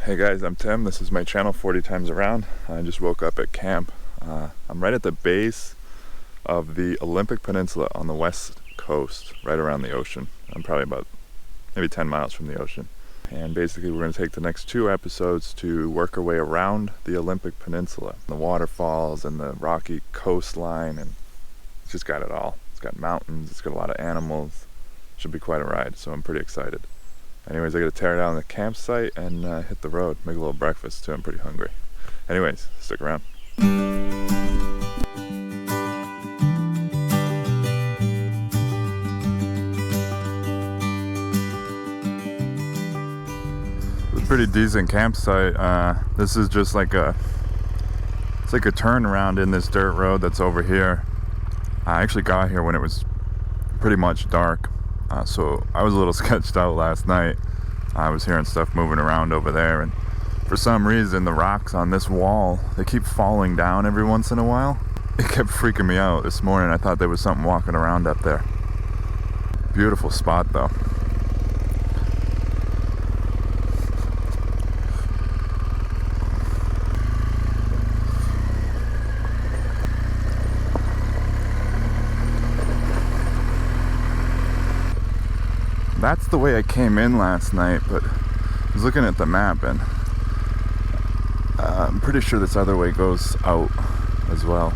Hey guys, I'm Tim. This is my channel 40 Times Around. I just woke up at camp. I'm right at the base of the Olympic Peninsula on the west coast, right around the ocean. I'm probably about maybe 10 miles from the ocean. And basically we're going to take the next 2 episodes to work our way around the Olympic Peninsula. The waterfalls and the rocky coastline, and it's just got it all. It's got mountains, it's got a lot of animals. Should be quite a ride, so I'm pretty excited. Anyways, I gotta tear down the campsite and hit the road, make a little breakfast too. I'm pretty hungry. Anyways, stick around. It's a pretty decent campsite. This is just like it's like a turnaround in this dirt road that's over here. I actually got here when it was pretty much dark. So I was a little sketched out last night. I was hearing stuff moving around over there, and for some reason the rocks on this wall, they keep falling down every once in a while. It kept freaking me out this morning. I thought there was something walking around up there. Beautiful spot though. That's the way I came in last night, but I was looking at the map and I'm pretty sure this other way goes out as well.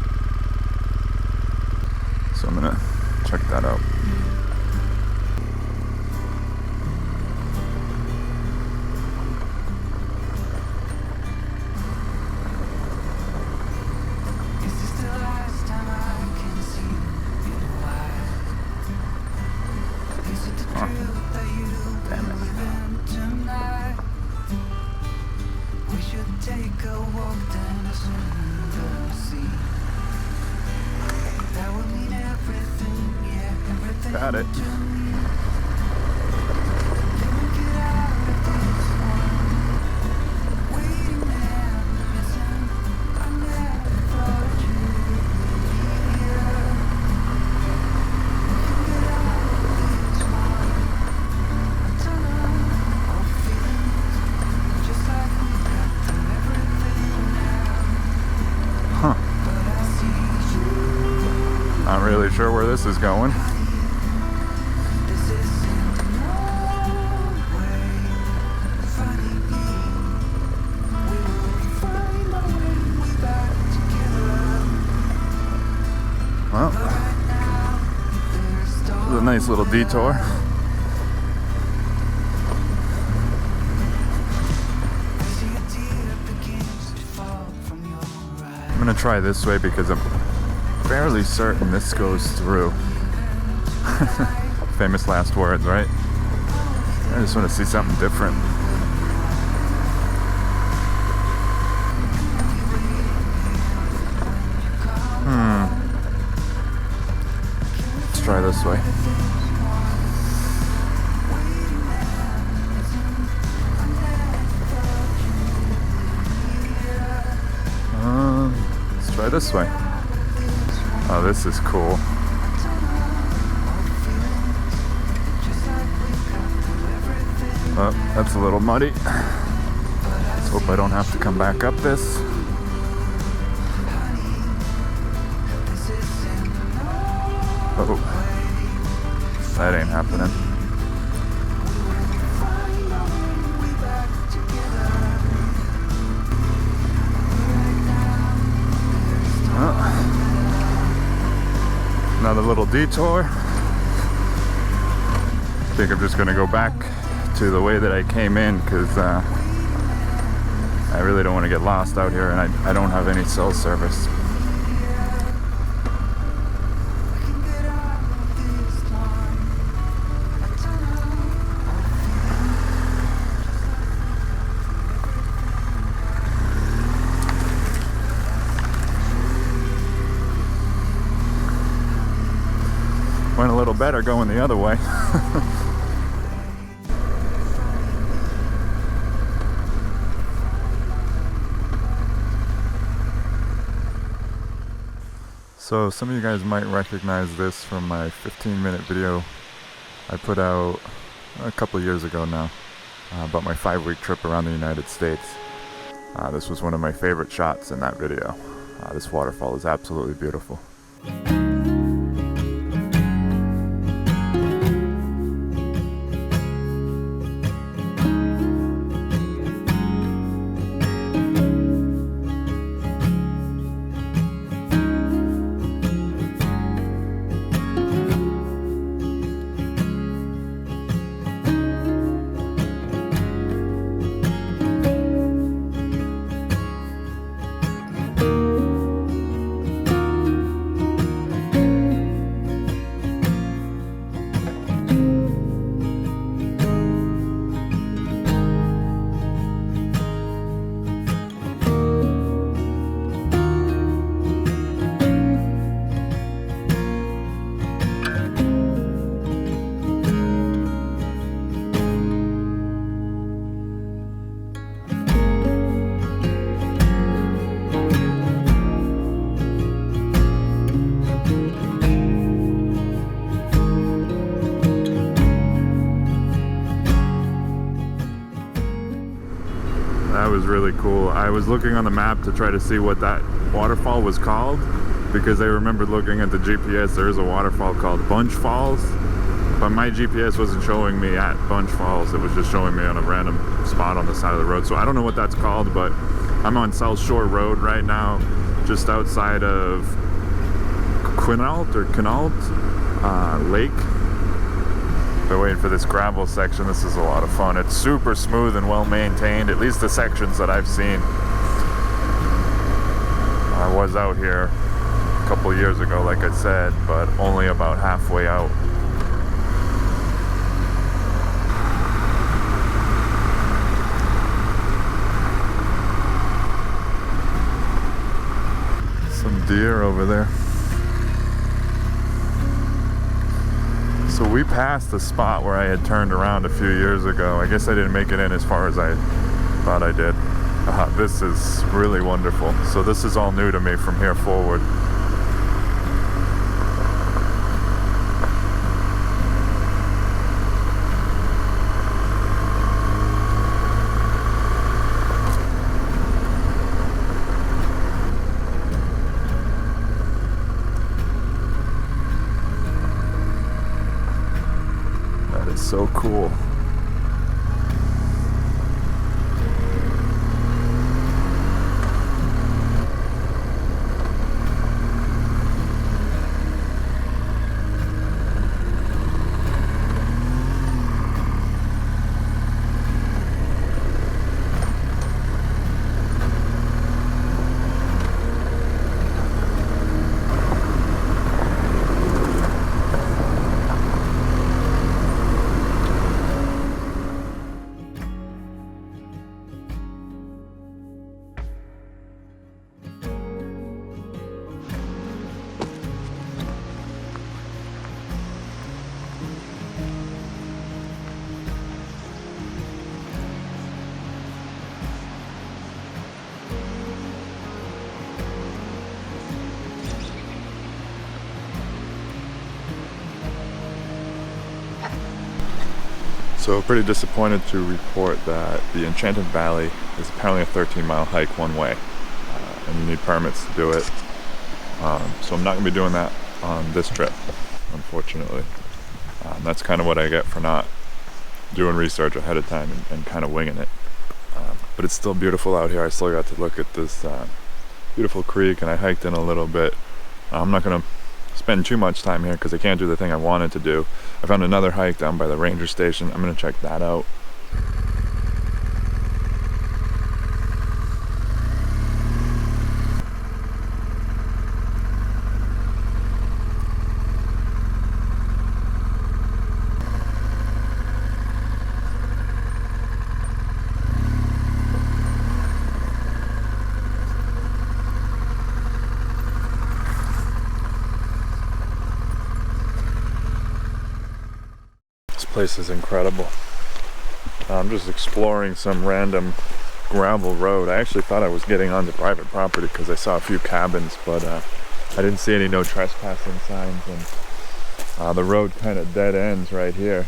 So I'm gonna check that out. Got it. Huh. Not really sure where this is going. Well, this is a nice little detour. I'm gonna try this way because I'm fairly certain this goes through. Famous last words, right? I just want to see something different. Try this way. Let's try this way. Oh, this is cool. Oh, that's a little muddy. Let's hope I don't have to come back up this. Oh, that ain't happening. Another little detour. I think I'm just gonna go back to the way that I came in because I really don't want to get lost out here, and I don't have any cell service. Went a little better going the other way. So some of you guys might recognize this from my 15-minute video I put out a couple years ago now. about my 5-week trip around the United States. This was one of my favorite shots in that video. This waterfall is absolutely beautiful. That was really cool. I was looking on the map to try to see what that waterfall was called, because I remembered looking at the GPS, there is a waterfall called Bunch Falls, but my GPS wasn't showing me at Bunch Falls. It was just showing me on a random spot on the side of the road. So I don't know what that's called, but I'm on South Shore Road right now, just outside of Quinault Lake. Been waiting for this gravel section. This is a lot of fun. It's super smooth and well maintained, at least the sections that I've seen. I was out here a couple years ago, like I said, but only about halfway out. Some deer over there. So we passed the spot where I had turned around a few years ago. I guess I didn't make it in as far as I thought I did. This is really wonderful. So this is all new to me from here forward. So cool. So pretty disappointed to report that the Enchanted Valley is apparently a 13-mile hike one way, and you need permits to do it. So I'm not going to be doing that on this trip, unfortunately. That's kind of what I get for not doing research ahead of time and kind of winging it. But it's still beautiful out here. I still got to look at this beautiful creek, and I hiked in a little bit. I'm not going to spend too much time here because I can't do the thing I wanted to do. I found another hike down by the ranger station. I'm going to check that out. Place is incredible. I'm just exploring some random gravel road. I actually thought I was getting onto private property because I saw a few cabins, but I didn't see any no trespassing signs, and the road kind of dead ends right here.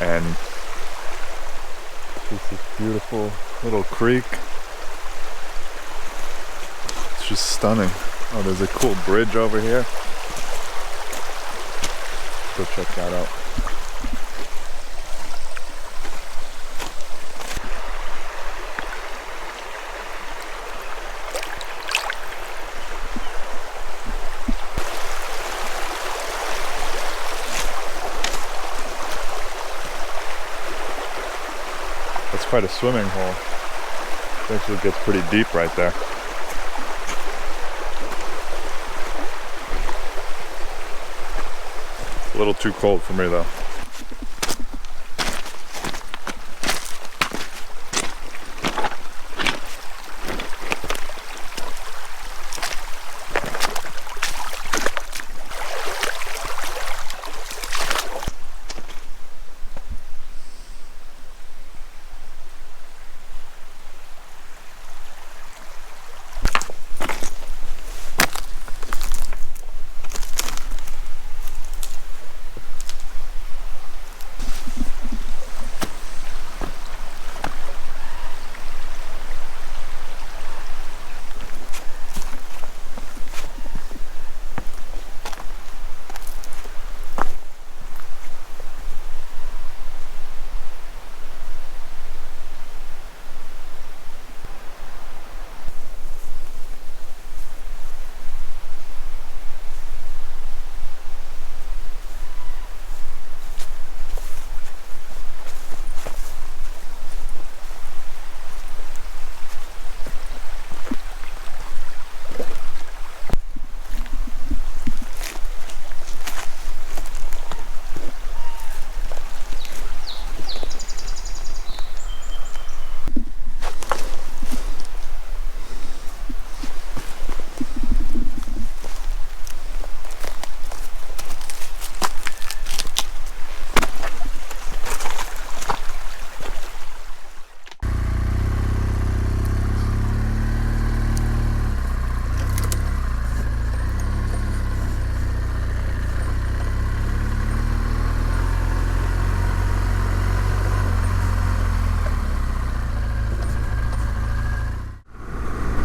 and just this beautiful little creek. It's just stunning. Oh, there's a cool bridge over here. Go check that out. That's quite a swimming hole. It actually gets pretty deep right there. A little too cold for me though.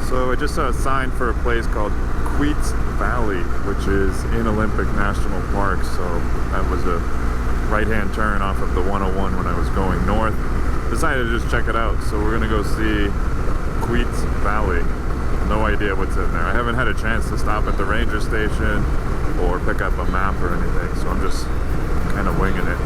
So I just saw a sign for a place called Enchanted Valley, which is in Olympic National Park. So that was a right-hand turn off of the 101 when I was going north. Decided to just check it out. So we're gonna go see Enchanted Valley. No idea what's in there. I haven't had a chance to stop at the ranger station or pick up a map or anything. So I'm just kind of winging it.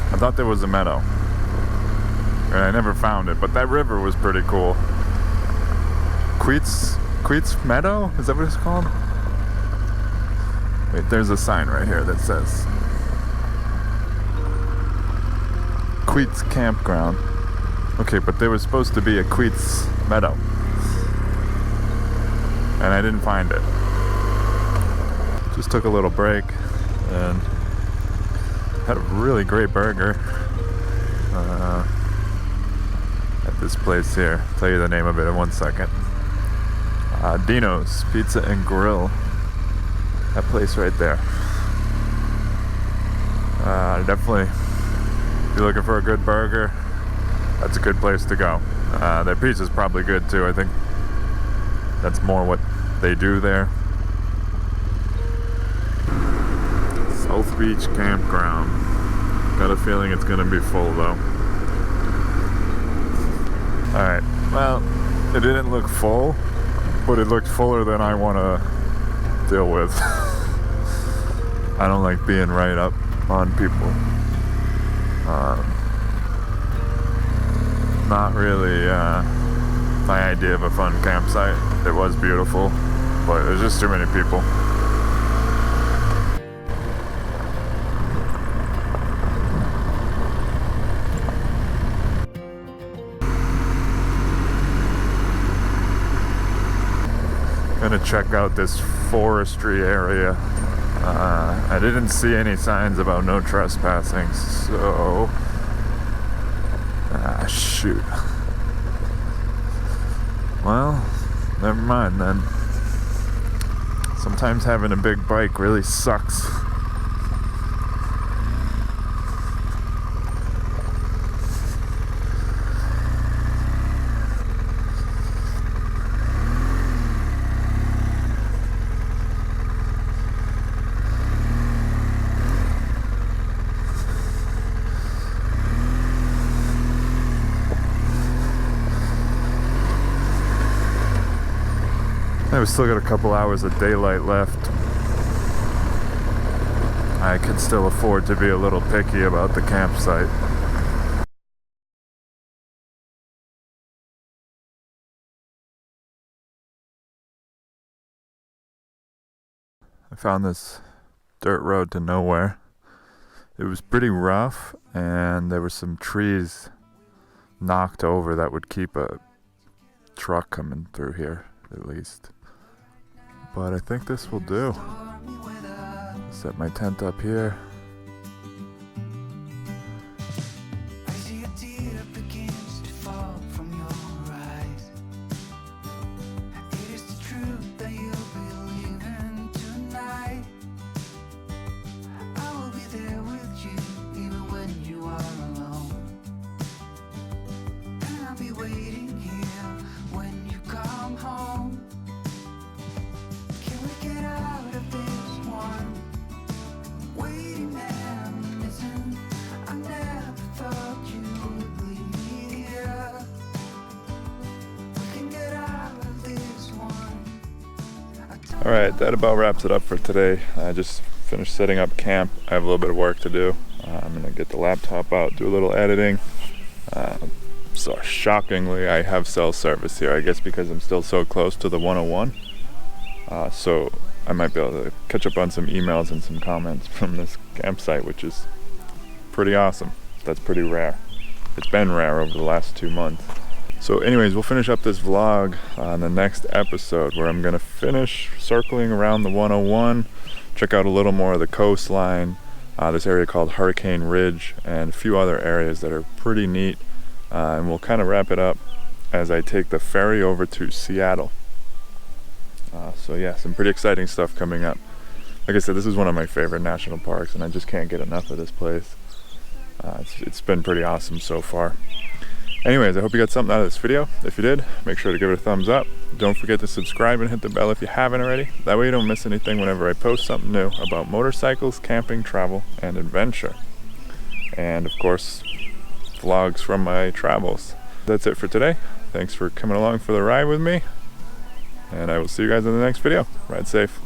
I thought there was a meadow, and I never found it, but that river was pretty cool. Queets Meadow? Is that what it's called? Wait, there's a sign right here that says Queets Campground. Okay, but there was supposed to be a Queets Meadow, and I didn't find it. Just took a little break and had a really great burger. at this place here. I'll tell you the name of it in 1 second. Dino's Pizza and Grill. That place right there. Definitely, if you're looking for a good burger, that's a good place to go. Their pizza's probably good too. I think that's more what they do there. South Beach Campground. Got a feeling it's gonna be full though. Alright, well, it didn't look full, but it looked fuller than I want to deal with. I don't like being right up on people. Not really my idea of a fun campsite. It was beautiful, but there's just too many people. Gonna check out this forestry area. I didn't see any signs about no trespassing, so shoot. Well, never mind then. Sometimes having a big bike really sucks. I've still got a couple hours of daylight left. I can still afford to be a little picky about the campsite. I found this dirt road to nowhere. It was pretty rough, and there were some trees knocked over that would keep a truck coming through here, at least. But I think this will do. Set my tent up here. Alright, that about wraps it up for today. I just finished setting up camp. I have a little bit of work to do. I'm going to get the laptop out, do a little editing. So shockingly, I have cell service here, I guess because I'm still so close to the 101. So I might be able to catch up on some emails and some comments from this campsite, which is pretty awesome. That's pretty rare. It's been rare over the last 2 months. So anyways, we'll finish up this vlog on the next episode where I'm going to finish circling around the 101, check out a little more of the coastline, this area called Hurricane Ridge, and a few other areas that are pretty neat. And we'll kind of wrap it up as I take the ferry over to Seattle. So yeah, some pretty exciting stuff coming up. Like I said, this is one of my favorite national parks, and I just can't get enough of this place. It's been pretty awesome so far. Anyways, I hope you got something out of this video. If you did, make sure to give it a thumbs up. Don't forget to subscribe and hit the bell if you haven't already. That way you don't miss anything whenever I post something new about motorcycles, camping, travel, and adventure. And of course, vlogs from my travels. That's it for today. Thanks for coming along for the ride with me. And I will see you guys in the next video. Ride safe.